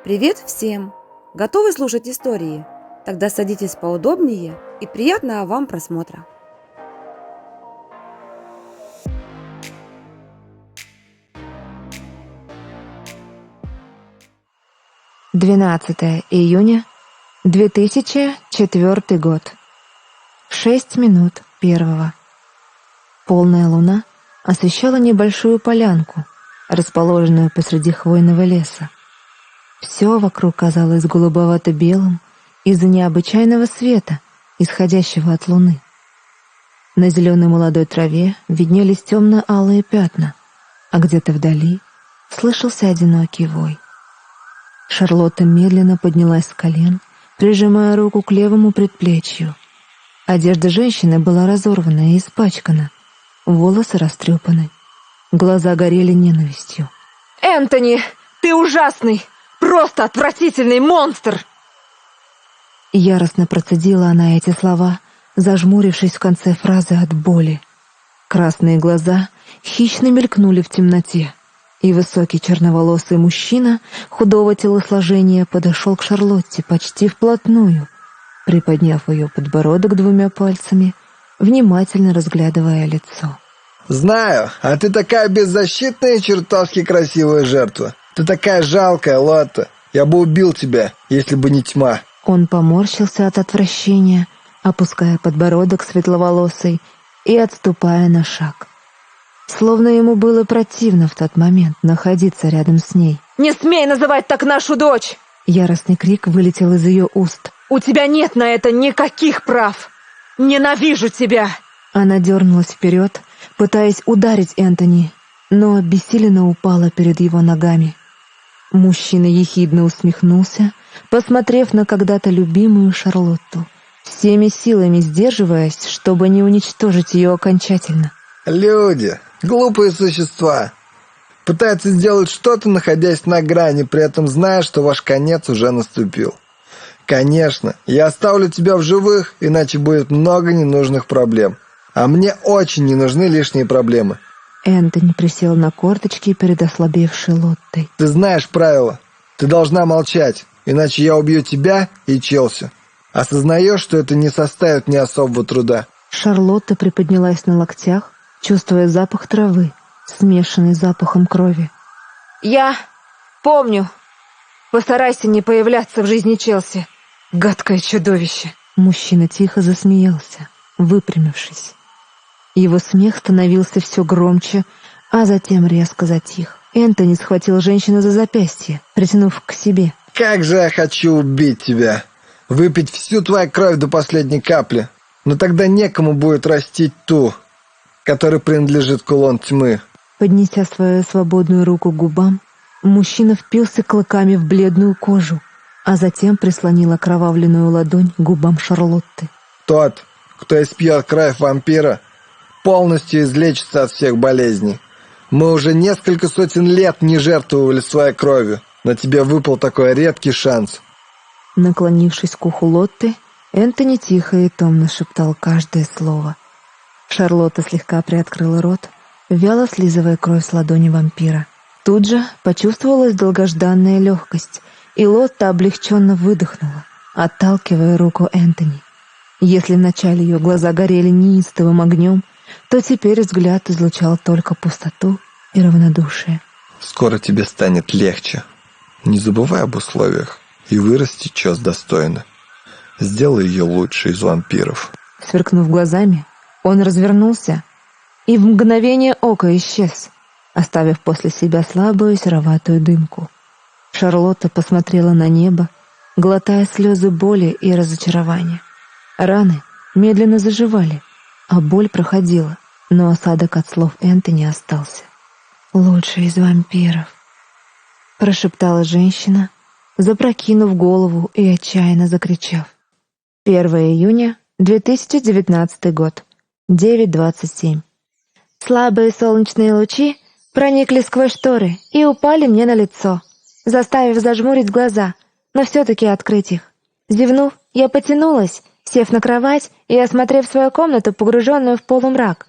Привет всем! Готовы слушать истории? Тогда садитесь поудобнее и приятного вам просмотра. Июня 2004 год. 6:01. Полная луна освещала небольшую полянку, расположенную посреди хвойного леса. Все вокруг казалось голубовато-белым из-за необычайного света, исходящего от луны. На зеленой молодой траве виднелись темно-алые пятна, а где-то вдали слышался одинокий вой. Шарлотта медленно поднялась с колен, прижимая руку к левому предплечью. Одежда женщины была разорвана и испачкана, волосы растрепаны, глаза горели ненавистью. «Энтони, ты ужасный! Просто отвратительный монстр!» Яростно процедила она эти слова, зажмурившись в конце фразы от боли. Красные глаза хищно мелькнули в темноте, и высокий черноволосый мужчина худого телосложения подошел к Шарлотте почти вплотную, приподняв ее подбородок двумя пальцами, внимательно разглядывая лицо. «Знаю, а ты такая беззащитная и чертовски красивая жертва. Ты такая жалкая, Лотта. Я бы убил тебя, если бы не тьма». Он поморщился от отвращения, опуская подбородок светловолосой и отступая на шаг. Словно ему было противно в тот момент находиться рядом с ней. «Не смей называть так нашу дочь!» Яростный крик вылетел из ее уст. «У тебя нет на это никаких прав! Ненавижу тебя!» Она дернулась вперед, пытаясь ударить Энтони, но обессиленно упала перед его ногами. Мужчина ехидно усмехнулся, посмотрев на когда-то любимую Шарлотту, всеми силами сдерживаясь, чтобы не уничтожить ее окончательно. «Люди, глупые существа, пытаются сделать что-то, находясь на грани, при этом зная, что ваш конец уже наступил. Конечно, я оставлю тебя в живых, иначе будет много ненужных проблем. А мне очень не нужны лишние проблемы». Энтони присел на корточки перед ослабевшей Лоттой. «Ты знаешь правила. Ты должна молчать, иначе я убью тебя и Челси. Осознаешь, что это не составит мне особого труда?» Шарлотта приподнялась на локтях, чувствуя запах травы, смешанный с запахом крови. «Я помню. Постарайся не появляться в жизни Челси. Гадкое чудовище!» Мужчина тихо засмеялся, выпрямившись. Его смех становился все громче, а затем резко затих. Энтони схватил женщину за запястье, притянув к себе. «Как же я хочу убить тебя! Выпить всю твою кровь до последней капли! Но тогда некому будет растить ту, которой принадлежит кулон тьмы». Поднеся свою свободную руку к губам, мужчина впился клыками в бледную кожу, а затем прислонил окровавленную ладонь к губам Шарлотты. «Тот, кто испьет кровь вампира, полностью излечится от всех болезней. Мы уже несколько сотен лет не жертвовали своей кровью, но тебе выпал такой редкий шанс». Наклонившись к уху Лотты, Энтони тихо и томно шептал каждое слово. Шарлотта слегка приоткрыла рот, вяло слизывая кровь с ладони вампира. Тут же почувствовалась долгожданная легкость, и Лотта облегченно выдохнула, отталкивая руку Энтони. Если вначале ее глаза горели неистовым огнем, то теперь взгляд излучал только пустоту и равнодушие. «Скоро тебе станет легче. Не забывай об условиях и вырасти чёс достойно. Сделай ее лучше из вампиров». Сверкнув глазами, он развернулся и в мгновение ока исчез, оставив после себя слабую сероватую дымку. Шарлотта посмотрела на небо, глотая слезы боли и разочарования. Раны медленно заживали, а боль проходила, но осадок от слов Энтони остался. «Лучший из вампиров», — прошептала женщина, запрокинув голову и отчаянно закричав. 1 июня 2019 год, 9:27. Слабые солнечные лучи проникли сквозь шторы и упали мне на лицо, заставив зажмурить глаза, но все-таки открыть их. Зевнув, я потянулась, сев на кровать и осмотрев свою комнату, погруженную в полумрак.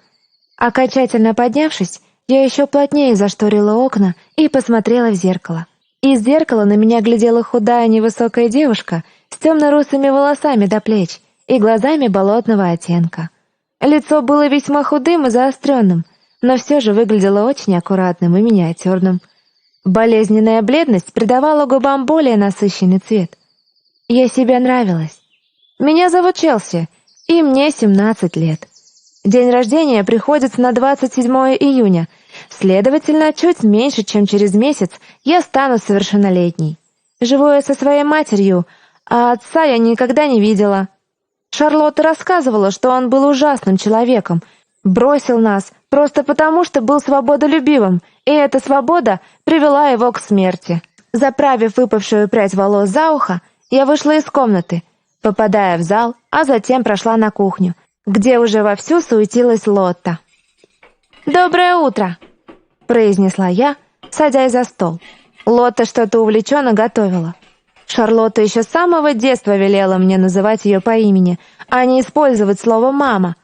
Окончательно поднявшись, я еще плотнее зашторила окна и посмотрела в зеркало. Из зеркала на меня глядела худая невысокая девушка с темно-русыми волосами до плеч и глазами болотного оттенка. Лицо было весьма худым и заостренным, но все же выглядело очень аккуратным и миниатюрным. Болезненная бледность придавала губам более насыщенный цвет. Я себе нравилась. Меня зовут Челси, и мне 17 лет. День рождения приходится на 27 июня, следовательно, чуть меньше, чем через месяц я стану совершеннолетней. Живу я со своей матерью, а отца я никогда не видела. Шарлотта рассказывала, что он был ужасным человеком, бросил нас просто потому, что был свободолюбивым, и эта свобода привела его к смерти. Заправив выпавшую прядь волос за ухо, я вышла из комнаты, попадая в зал, а затем прошла на кухню, где уже вовсю суетилась Лотта. «Доброе утро!» — произнесла я, садясь за стол. Лотта что-то увлеченно готовила. Шарлотта еще с самого детства велела мне называть ее по имени, а не использовать слово «мама».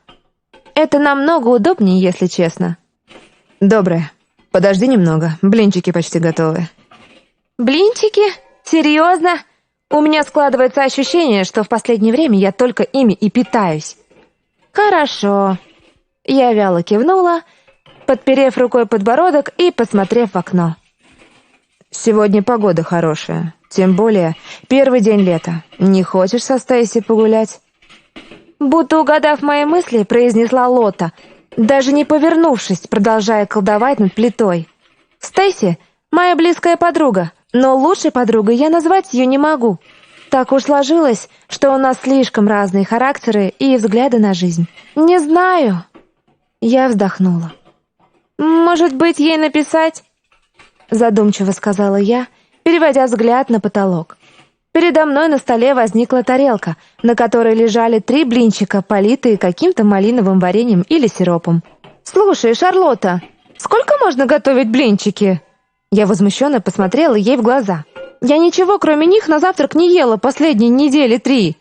Это намного удобнее, если честно. Доброе. Подожди немного, блинчики почти готовы. «Блинчики? Серьезно? У меня складывается ощущение, что в последнее время я только ими и питаюсь». «Хорошо». Я вяло кивнула, подперев рукой подбородок и посмотрев в окно. Сегодня погода хорошая, тем более первый день лета. Не хочешь со Стейси погулять? Будто угадав мои мысли, произнесла Лотта, даже не повернувшись, продолжая колдовать над плитой. Стейси — моя близкая подруга, но лучшей подругой я назвать ее не могу. Так уж сложилось, что у нас слишком разные характеры и взгляды на жизнь. Не знаю. Я вздохнула. Может быть, ей написать? Задумчиво сказала я, переводя взгляд на потолок. Передо мной на столе возникла тарелка, на которой лежали 3 блинчика, политые каким-то малиновым вареньем или сиропом. «Слушай, Шарлотта, сколько можно готовить блинчики?» Я возмущенно посмотрела ей в глаза. «Я ничего, кроме них, на завтрак не ела последние недели 3».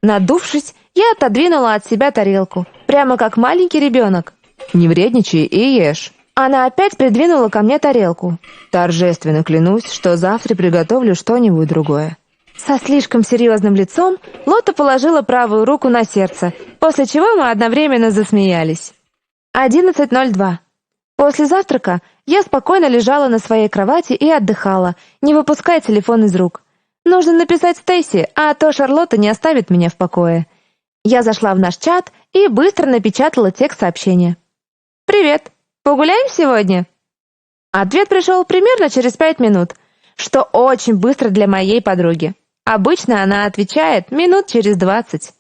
Надувшись, я отодвинула от себя тарелку, прямо как маленький ребенок. Не вредничай и ешь. Она опять придвинула ко мне тарелку. Торжественно клянусь, что завтра приготовлю что-нибудь другое. Со слишком серьезным лицом Лотта положила правую руку на сердце, после чего мы одновременно засмеялись. 11:02. После завтрака я спокойно лежала на своей кровати и отдыхала, не выпуская телефон из рук. Нужно написать Стейси, а то Шарлотта не оставит меня в покое. Я зашла в наш чат и быстро напечатала текст сообщения. «Привет! Погуляем сегодня?» Ответ пришел примерно через 5 минут, что очень быстро для моей подруги. Обычно она отвечает минут через 20.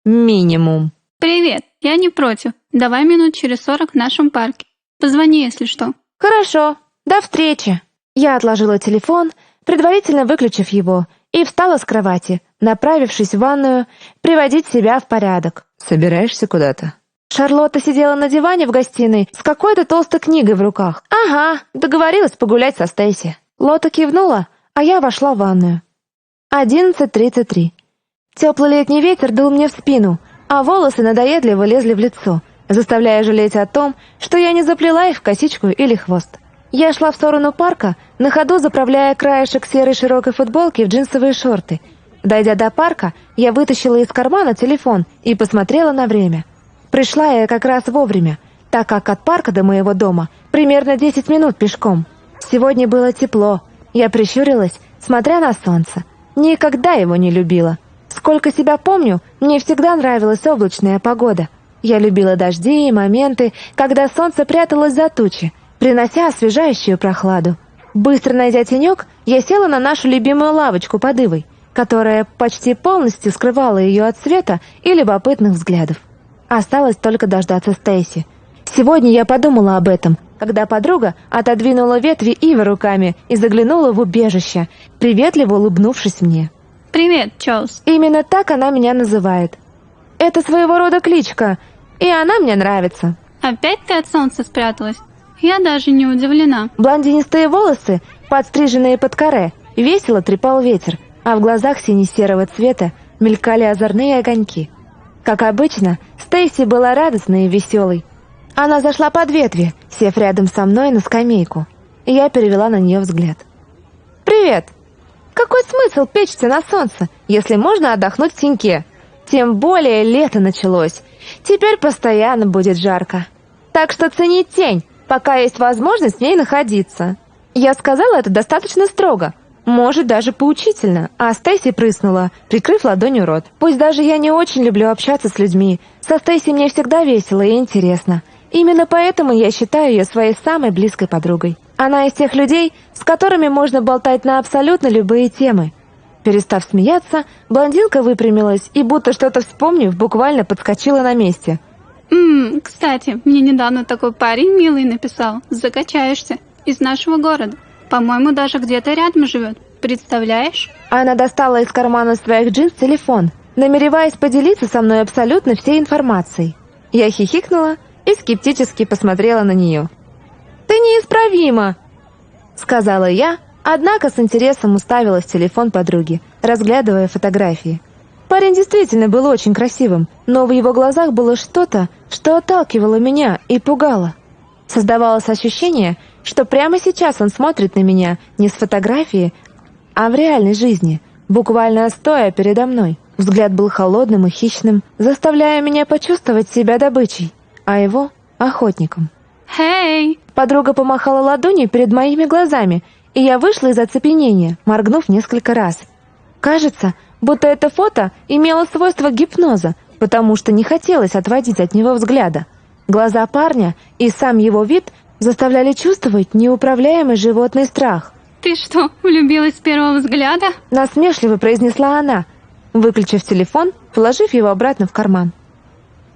Минимум. «Привет, я не против. Давай минут через 40 в нашем парке. Позвони, если что». «Хорошо, до встречи». Я отложила телефон, предварительно выключив его, и встала с кровати, направившись в ванную, приводить себя в порядок. Собираешься куда-то? Шарлотта сидела на диване в гостиной с какой-то толстой книгой в руках. «Ага, договорилась погулять со Стейси». Лотта кивнула, а я вошла в ванную. 11:33. Теплый летний ветер дул мне в спину, а волосы надоедливо лезли в лицо, заставляя жалеть о том, что я не заплела их в косичку или хвост. Я шла в сторону парка, на ходу заправляя краешек серой широкой футболки в джинсовые шорты. Дойдя до парка, я вытащила из кармана телефон и посмотрела на время. Пришла я как раз вовремя, так как от парка до моего дома примерно 10 минут пешком. Сегодня было тепло. Я прищурилась, смотря на солнце. Никогда его не любила. Сколько себя помню, мне всегда нравилась облачная погода. Я любила дожди и моменты, когда солнце пряталось за тучи, принося освежающую прохладу. Быстро найдя тенек, я села на нашу любимую лавочку под ивой, которая почти полностью скрывала ее от света и любопытных взглядов. Осталось только дождаться Стейси. Сегодня я подумала об этом, когда подруга отодвинула ветви ивы руками и заглянула в убежище, приветливо улыбнувшись мне. «Привет, Чоус». Именно так она меня называет. Это своего рода кличка, и она мне нравится. «Опять ты от солнца спряталась? Я даже не удивлена». Блондинистые волосы, подстриженные под каре, весело трепал ветер, а в глазах сине-серого цвета мелькали озорные огоньки. Как обычно, Стейси была радостной и веселой. Она зашла под ветви, сев рядом со мной на скамейку, и я перевела на нее взгляд. «Привет!» «Привет! Какой смысл печься на солнце, если можно отдохнуть в теньке? Тем более лето началось. Теперь постоянно будет жарко. Так что цени тень, пока есть возможность в ней находиться». Я сказала это достаточно строго, может, даже поучительно, а Стейси прыснула, прикрыв ладонью рот. Пусть даже я не очень люблю общаться с людьми, со Стейси мне всегда весело и интересно. Именно поэтому я считаю ее своей самой близкой подругой. Она из тех людей, с которыми можно болтать на абсолютно любые темы. Перестав смеяться, блондинка выпрямилась и, будто что-то вспомнив, буквально подскочила на месте. Кстати, мне недавно такой парень милый написал. Закачаешься. Из нашего города. По-моему, даже где-то рядом живет. Представляешь? Она достала из кармана своих джинс телефон, намереваясь поделиться со мной абсолютно всей информацией. Я хихикнула и скептически посмотрела на нее. «Ты неисправима!» — сказала я, однако с интересом уставилась в телефон подруги, разглядывая фотографии. Парень действительно был очень красивым, но в его глазах было что-то, что отталкивало меня и пугало. Создавалось ощущение, что прямо сейчас он смотрит на меня не с фотографии, а в реальной жизни, буквально стоя передо мной. Взгляд был холодным и хищным, заставляя меня почувствовать себя добычей, а его — охотником. Хей! Подруга помахала ладонью перед моими глазами, и я вышла из оцепенения, моргнув несколько раз. Кажется, будто это фото имело свойство гипноза, потому что не хотелось отводить от него взгляда. Глаза парня и сам его вид заставляли чувствовать неуправляемый животный страх. Ты что, влюбилась с первого взгляда? Насмешливо произнесла она, выключив телефон, положив его обратно в карман.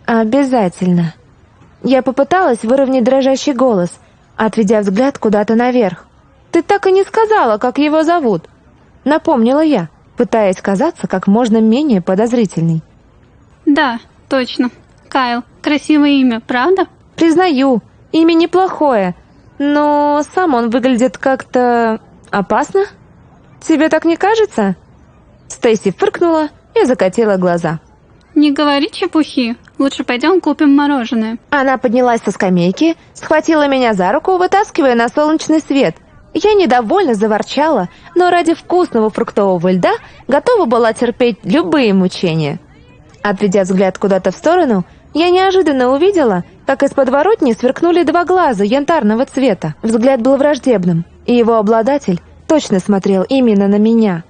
«Обязательно». Я попыталась выровнять дрожащий голос, отведя взгляд куда-то наверх. «Ты так и не сказала, как его зовут», — напомнила я, пытаясь казаться как можно менее подозрительной. Да, точно. Кайл. Красивое имя, правда? «Признаю, имя неплохое, но сам он выглядит как-то опасно. Тебе так не кажется?» Стейси фыркнула и закатила глаза. Не говори чепухи. Лучше пойдем купим мороженое. Она поднялась со скамейки, схватила меня за руку, вытаскивая на солнечный свет. Я недовольно заворчала, но ради вкусного фруктового льда готова была терпеть любые мучения. Отведя взгляд куда-то в сторону, я неожиданно увидела, как из подворотни сверкнули два глаза янтарного цвета. Взгляд был враждебным, и его обладатель точно смотрел именно на меня.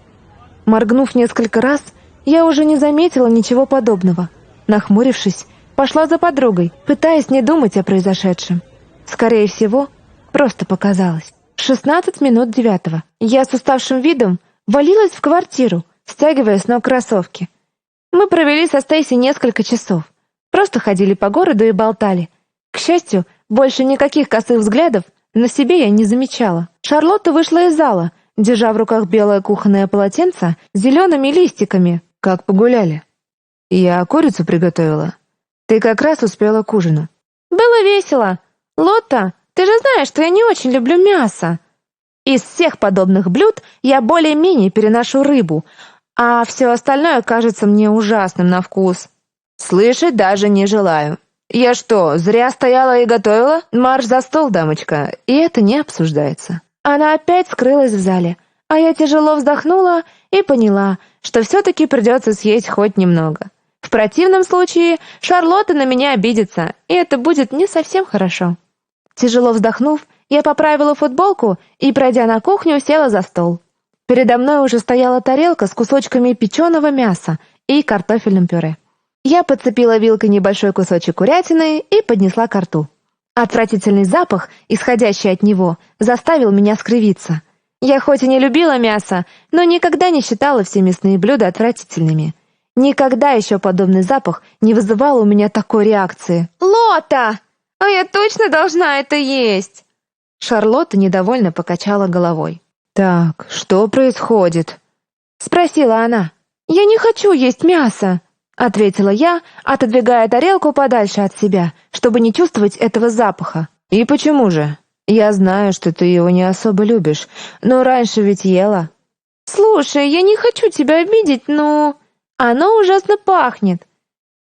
Моргнув несколько раз, я уже не заметила ничего подобного. Нахмурившись, пошла за подругой, пытаясь не думать о произошедшем. Скорее всего, просто показалось. 16 минут 9. Я с уставшим видом валилась в квартиру, стягивая с ног кроссовки. Мы провели со Стейси несколько часов. Просто ходили по городу и болтали. К счастью, больше никаких косых взглядов на себе я не замечала. Шарлотта вышла из зала, держа в руках белое кухонное полотенце с зелеными листиками. Как погуляли? Я курицу приготовила. Ты как раз успела к ужину. Было весело. Лотта, ты же знаешь, что я не очень люблю мясо. Из всех подобных блюд я более-менее переношу рыбу, а все остальное кажется мне ужасным на вкус. Слышать даже не желаю. Я что, зря стояла и готовила? Марш за стол, дамочка, и это не обсуждается. Она опять скрылась в зале, а я тяжело вздохнула и поняла, что все-таки придется съесть хоть немного. В противном случае Шарлотта на меня обидится, и это будет не совсем хорошо. Тяжело вздохнув, я поправила футболку и, пройдя на кухню, села за стол. Передо мной уже стояла тарелка с кусочками печеного мяса и картофельным пюре. Я подцепила вилкой небольшой кусочек курятины и поднесла ко рту. Отвратительный запах, исходящий от него, заставил меня скривиться. Я хоть и не любила мясо, но никогда не считала все мясные блюда отвратительными. Никогда еще подобный запах не вызывал у меня такой реакции. «Лота! А я точно должна это есть!» Шарлотта недовольно покачала головой. «Так, что происходит?» — спросила она. «Я не хочу есть мясо», — ответила я, отодвигая тарелку подальше от себя, чтобы не чувствовать этого запаха. «И почему же? Я знаю, что ты его не особо любишь, но раньше ведь ела». «Слушай, я не хочу тебя обидеть, но оно ужасно пахнет».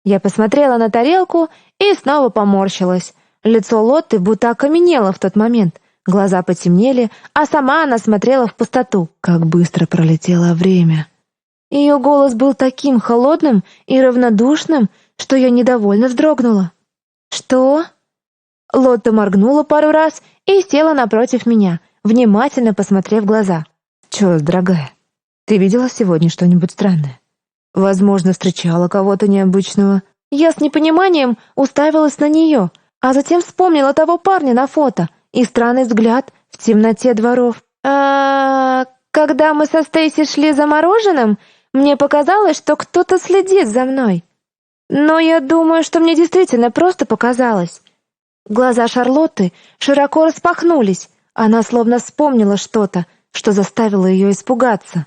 Я посмотрела на тарелку и снова поморщилась. Лицо Лотты будто окаменело в тот момент, Глаза потемнели, а сама она смотрела в пустоту. Как быстро пролетело время. Ее голос был таким холодным и равнодушным, что я недовольно вздрогнула. «Что?» Лотта моргнула пару раз и села напротив меня, внимательно посмотрев в глаза. Чёрт, дорогая, ты видела сегодня что-нибудь странное? Возможно, встречала кого-то необычного? Я с непониманием уставилась на нее, а затем вспомнила того парня на фото и странный взгляд в темноте дворов. Когда мы со Стейси шли за мороженым, мне показалось, что кто-то следит за мной. Но я думаю, что мне действительно просто показалось. Глаза Шарлотты широко распахнулись. Она словно вспомнила что-то, что заставило ее испугаться.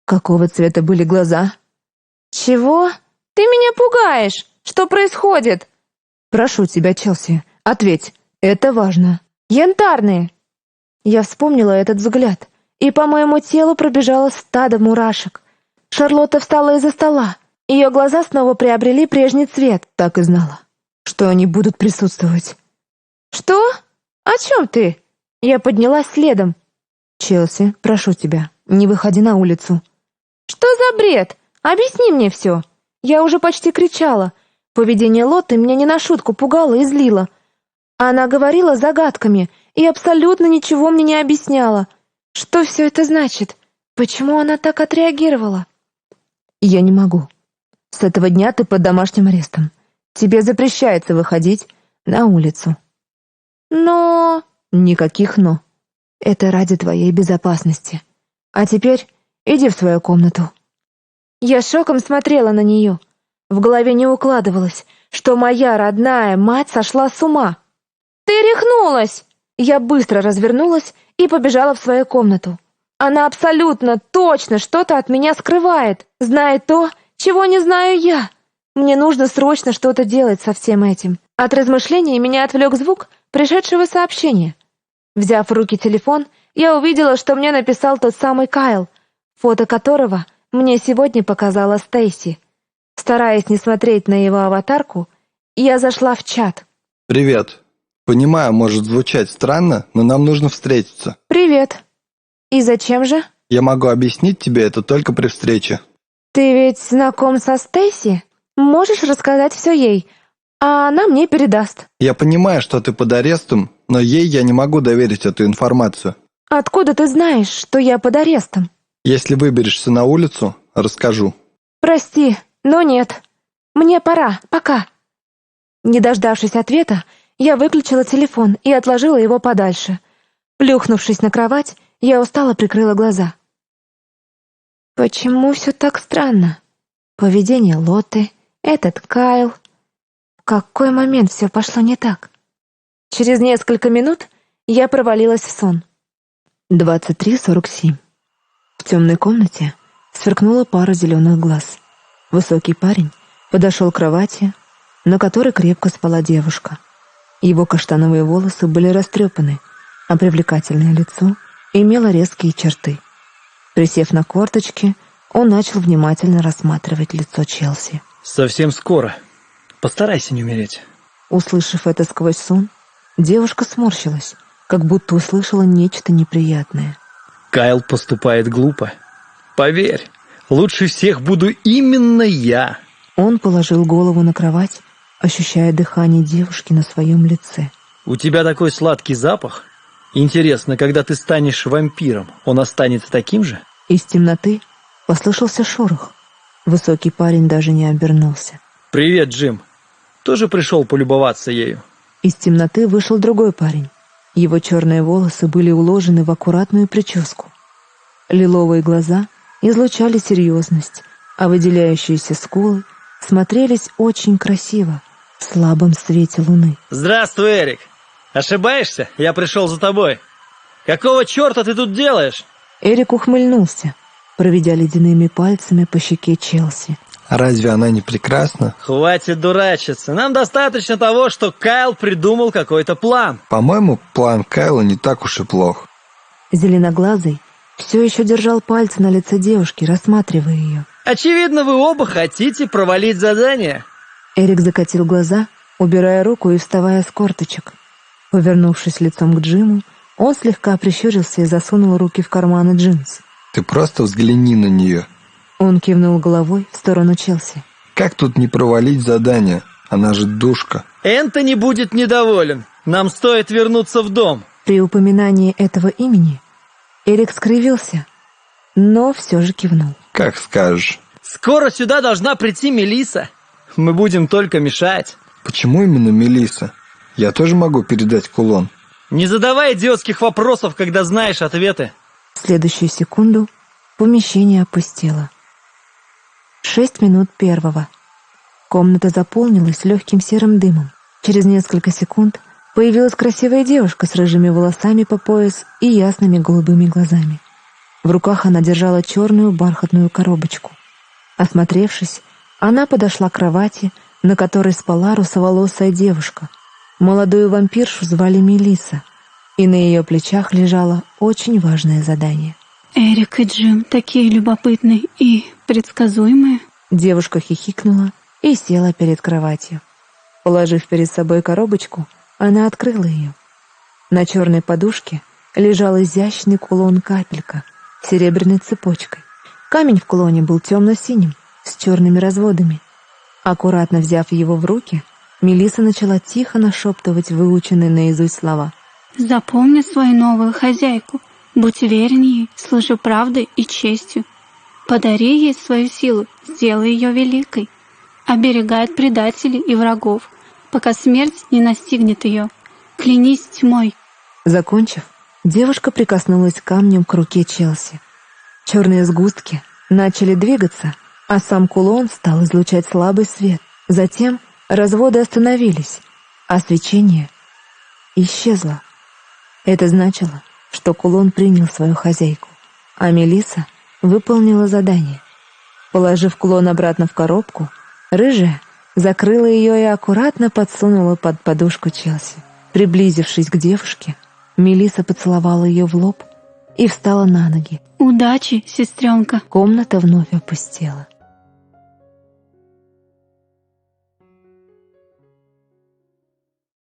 Какого цвета были глаза? «Чего? Ты меня пугаешь! Что происходит?» Прошу тебя, Челси, ответь. Это важно. «Янтарные!» Я вспомнила этот взгляд, и по моему телу пробежало стадо мурашек. Шарлотта встала из-за стола. Ее глаза снова приобрели прежний цвет. Так и знала, что они будут присутствовать. «Что? О чем ты?» Я поднялась следом. Челси, прошу тебя, не выходи на улицу. «Что за бред? Объясни мне все!» Я уже почти кричала. Поведение Лотты меня не на шутку пугало и злило. Она говорила загадками и абсолютно ничего мне не объясняла. Что все это значит? Почему она так отреагировала? Я не могу. С этого дня ты под домашним арестом. Тебе запрещается выходить на улицу. Но... Никаких «но». Это ради твоей безопасности. А теперь иди в свою комнату. Я шоком смотрела на нее. В голове не укладывалось, что моя родная мать сошла с ума. «Ты рехнулась!» Я быстро развернулась и побежала в свою комнату. Она абсолютно точно что-то от меня скрывает, знает то, чего не знаю я. Мне нужно срочно что-то делать со всем этим. От размышлений меня отвлек звук пришедшего сообщения. Взяв в руки телефон, я увидела, что мне написал тот самый Кайл, фото которого мне сегодня показала Стейси. Стараясь не смотреть на его аватарку, я зашла в чат. «Привет. Понимаю, может звучать странно, но нам нужно встретиться. «Привет. И зачем же?» Я могу объяснить тебе это только при встрече». «Ты ведь знаком со Стейси? Можешь рассказать все ей, а она мне передаст». Я понимаю, что ты под арестом, но ей я не могу доверить эту информацию. «Откуда ты знаешь, что я под арестом?» Если выберешься на улицу, расскажу». «Прости, но нет. Мне пора, пока». Не дождавшись ответа, я выключила телефон и отложила его подальше. Плюхнувшись на кровать, я устало прикрыла глаза. Почему все так странно? Поведение Лотты, этот Кайл. В какой момент все пошло не так? Через несколько минут я провалилась в сон. 23:47. В темной комнате сверкнула пара зеленых глаз. Высокий парень подошел к кровати, на которой крепко спала девушка. Его каштановые волосы были растрепаны, а привлекательное лицо имело резкие черты. Присев на корточки, он начал внимательно рассматривать лицо Челси. Совсем скоро. Постарайся не умереть. Услышав это сквозь сон, девушка сморщилась, как будто услышала нечто неприятное. Кайл поступает глупо. Поверь, лучше всех буду именно я. Он положил голову на кровать, ощущая дыхание девушки на своем лице. У тебя такой сладкий запах. Интересно, когда ты станешь вампиром, он останется таким же? Из темноты послышался шорох. Высокий парень даже не обернулся. Привет, Джим. Тоже пришел полюбоваться ею? Из темноты вышел другой парень. Его черные волосы были уложены в аккуратную прическу. Лиловые глаза излучали серьезность, а выделяющиеся скулы смотрелись очень красиво в слабом свете луны. Здравствуй, Эрик. Ошибаешься? Я пришел за тобой. Какого черта ты тут делаешь? Эрик ухмыльнулся, проведя ледяными пальцами по щеке Челси. А разве она не прекрасна? Хватит дурачиться. Нам достаточно того, что Кайл придумал какой-то план. По-моему, план Кайла не так уж и плох. Зеленоглазый все еще держал пальцы на лице девушки, рассматривая ее. Очевидно, вы оба хотите провалить задание. Эрик закатил глаза, убирая руку и вставая с корточек. Повернувшись лицом к Джиму, Он слегка прищурился и засунул руки в карманы джинс. Ты просто взгляни на нее. Он кивнул головой в сторону Челси. Как тут не провалить задание? Она же душка. Энтони будет недоволен. Нам стоит вернуться в дом. При упоминании этого имени Эрик скривился, но все же кивнул. Как скажешь. Скоро сюда должна прийти Мелисса. Мы будем только мешать. Почему именно Мелисса? Я тоже могу передать кулон. Не задавай идиотских вопросов, когда знаешь ответы. В следующую секунду помещение опустело. 6 минут первого. Комната заполнилась легким серым дымом. Через несколько секунд появилась красивая девушка с рыжими волосами по пояс и ясными голубыми глазами. В руках она держала черную бархатную коробочку. Осмотревшись, она подошла к кровати, на которой спала русоволосая девушка. Молодую вампиршу звали Мелисса, и на ее плечах лежало очень важное задание. Эрик и Джим такие любопытные и предсказуемые. Девушка хихикнула и села перед кроватью. Положив перед собой коробочку, она открыла ее. На черной подушке лежал изящный кулон-капелька с серебряной цепочкой. Камень в кулоне был темно-синим, с черными разводами. Аккуратно взяв его в руки, Мелисса начала тихо нашептывать выученные наизусть слова. Запомни свою новую хозяйку. Будь верен ей, служи правдой и честью. Подари ей свою силу, сделай ее великой. Оберегай от предателей и врагов, пока смерть не настигнет ее. Клянись тьмой. Закончив, девушка прикоснулась камнем к руке Челси. Черные сгустки начали двигаться, а сам кулон стал излучать слабый свет. Затем разводы остановились, а свечение исчезло. Это значило, что кулон принял свою хозяйку, а Мелисса выполнила задание. Положив кулон обратно в коробку, рыжая закрыла ее и аккуратно подсунула под подушку Челси. Приблизившись к девушке, Мелисса поцеловала ее в лоб и встала на ноги. Удачи, сестренка. Комната вновь опустела.